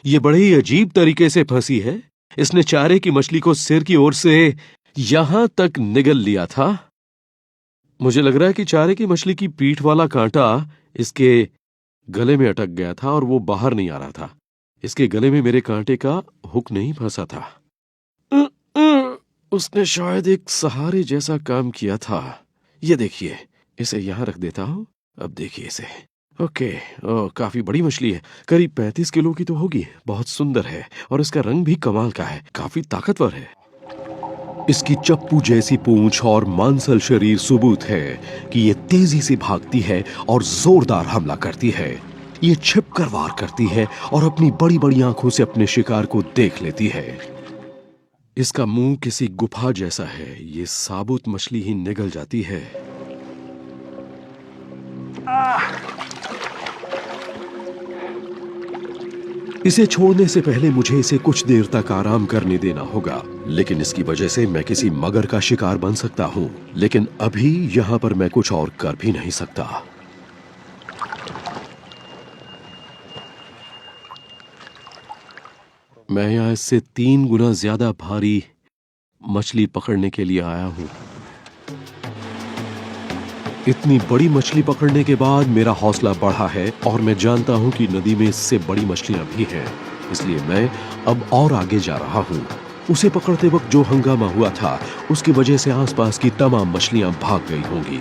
ये बड़े ही अजीब तरीके से फंसी है। इसने चारे की मछली को सिर की ओर से यहां तक निगल लिया था। मुझे लग रहा है कि चारे की मछली की पीठ वाला कांटा इसके गले में अटक गया था और वो बाहर नहीं आ रहा था। इसके गले में मेरे कांटे का हुक नहीं फंसा था। उसने शायद एक सहारे जैसा काम किया था। ये देखिए, इसे यहां रख देता हूं। अब देखिए इसे। ओके, काफी बड़ी मछली है, करीब 35 किलो की तो होगी। बहुत सुंदर है और इसका रंग भी कमाल का है, काफी ताकतवर है। इसकी चप्पू जैसी पूंछ और मांसल शरीर सबूत है कि ये तेजी से भागती है और जोरदार हमला करती है। ये छिपकर वार करती है और अपनी बड़ी बड़ी आंखों से अपने शिकार को देख लेती है। इसका मुंह किसी गुफा जैसा है। ये साबुत मछली ही निगल जाती है। इसे छोड़ने से पहले मुझे इसे कुछ देर तक आराम करने देना होगा, लेकिन इसकी वजह से मैं किसी मगर का शिकार बन सकता हूं। लेकिन अभी यहां पर मैं कुछ और कर भी नहीं सकता। मैं यहां इससे 3 गुना ज्यादा भारी मछली पकड़ने के लिए आया हूं। इतनी बड़ी मछली पकड़ने के बाद मेरा हौसला बढ़ा है और मैं जानता हूं कि नदी में इससे बड़ी मछलियां भी हैं। इसलिए मैं अब और आगे जा रहा हूं। उसे पकड़ते वक्त जो हंगामा हुआ था, उसकी वजह से आसपास की तमाम मछलियां भाग गई होंगी।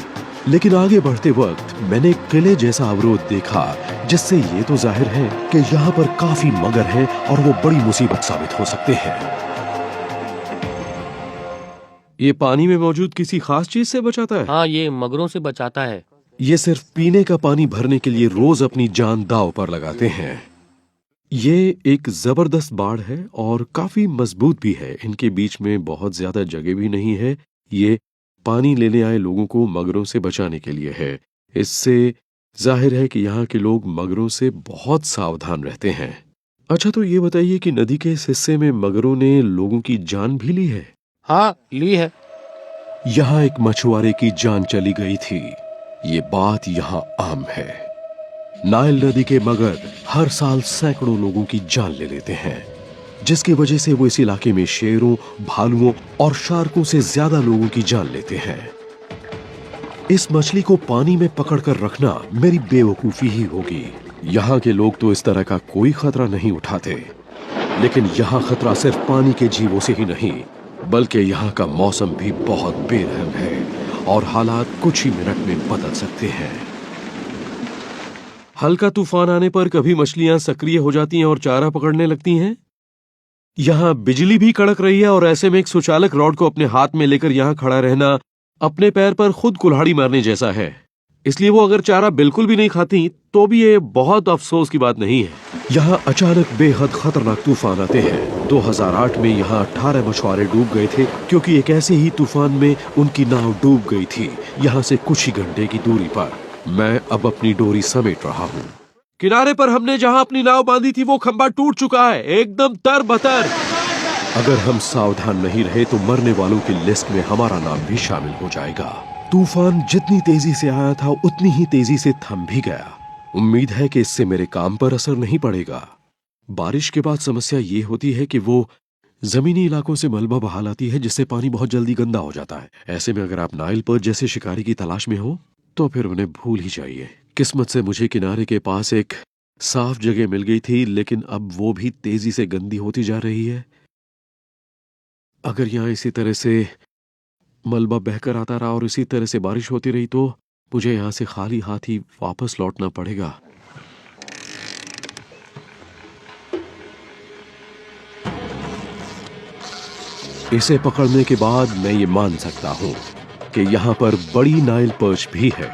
लेकिन आगे बढ़ते वक्त मैंने एक किले जैसा अवरोध देखा, जिससे ये तो जाहिर है कि यहाँ पर काफी मगर हैं और वो बड़ी मुसीबत साबित हो सकते हैं। ये पानी में मौजूद किसी खास चीज से बचाता है? हाँ, ये मगरों से बचाता है। ये सिर्फ पीने का पानी भरने के लिए रोज अपनी जान दांव पर लगाते हैं। ये एक जबरदस्त बाड़ है और काफी मजबूत भी है। इनके बीच में बहुत ज्यादा जगह भी नहीं है। ये पानी लेने आए लोगों को मगरों से बचाने के लिए है। इससे जाहिर है कि यहाँ के लोग मगरों से बहुत सावधान रहते हैं। अच्छा, तो ये बताइए कि नदी के इस हिस्से में मगरों ने लोगों की जान भी ली है? हाँ, ली है। यहाँ एक मछुआरे की जान चली गई थी। ये बात यहाँ आम है। नाइल नदी के मगर हर साल सैकड़ों लोगों की जान ले लेते हैं, जिसकी वजह से वो इस इलाके में शेरों, भालुओं और शार्कों से ज्यादा लोगों की जान लेते हैं। इस मछली को पानी में पकड़कर रखना मेरी बेवकूफी ही होगी। यहाँ के लोग तो इस तरह का कोई खतरा नहीं उठाते, लेकिन यहाँ खतरा सिर्फ पानी के जीवों से ही नहीं, बल्कि यहाँ का मौसम भी बहुत बेरहम है और हालात कुछ ही मिनट में बदल सकते हैं। हल्का तूफान आने पर कभी मछलियां सक्रिय हो जाती हैं और चारा पकड़ने लगती हैं। यहाँ बिजली भी कड़क रही है और ऐसे में एक सुचालक रॉड को अपने हाथ में लेकर यहाँ खड़ा रहना अपने पैर पर खुद कुल्हाड़ी मारने जैसा है। इसलिए वो अगर चारा बिल्कुल भी नहीं खाती तो भी ये बहुत अफसोस की बात नहीं है। यहाँ अचानक बेहद खतरनाक तूफान आते हैं। 2008 में यहाँ 18 मछुआरे डूब गए थे, क्योंकि एक ऐसे ही तूफान में उनकी नाव डूब गई थी। यहाँ से कुछ ही घंटे की दूरी पर। मैं अब अपनी डोरी समेट रहा हूँ। किनारे पर हमने जहाँ अपनी नाव बांधी थी वो खंभा टूट चुका है, एकदम तर-बतर। अगर हम सावधान नहीं रहे तो मरने वालों की लिस्ट में हमारा नाम भी शामिल हो जाएगा। तूफान जितनी तेजी से आया था उतनी ही तेजी से थम भी गया। उम्मीद है कि इससे मेरे काम पर असर नहीं पड़ेगा। बारिश के बाद समस्या ये होती है कि वो जमीनी इलाकों से मलबा बहा लाती है, जिससे पानी बहुत जल्दी गंदा हो जाता है। ऐसे में अगर आप नाइल पर्च जैसे शिकारी की तलाश में हो तो फिर उन्हें भूल ही जाइए। किस्मत से मुझे किनारे के पास एक साफ जगह मिल गई थी, लेकिन अब वो भी तेजी से गंदी होती जा रही है। अगर यहाँ इसी तरह से मलबा बहकर आता रहा और इसी तरह से बारिश होती रही तो मुझे यहाँ से खाली हाथ ही वापस लौटना पड़ेगा। इसे पकड़ने के बाद मैं ये मान सकता हूँ कि यहाँ पर बड़ी नाइल पर्च भी है।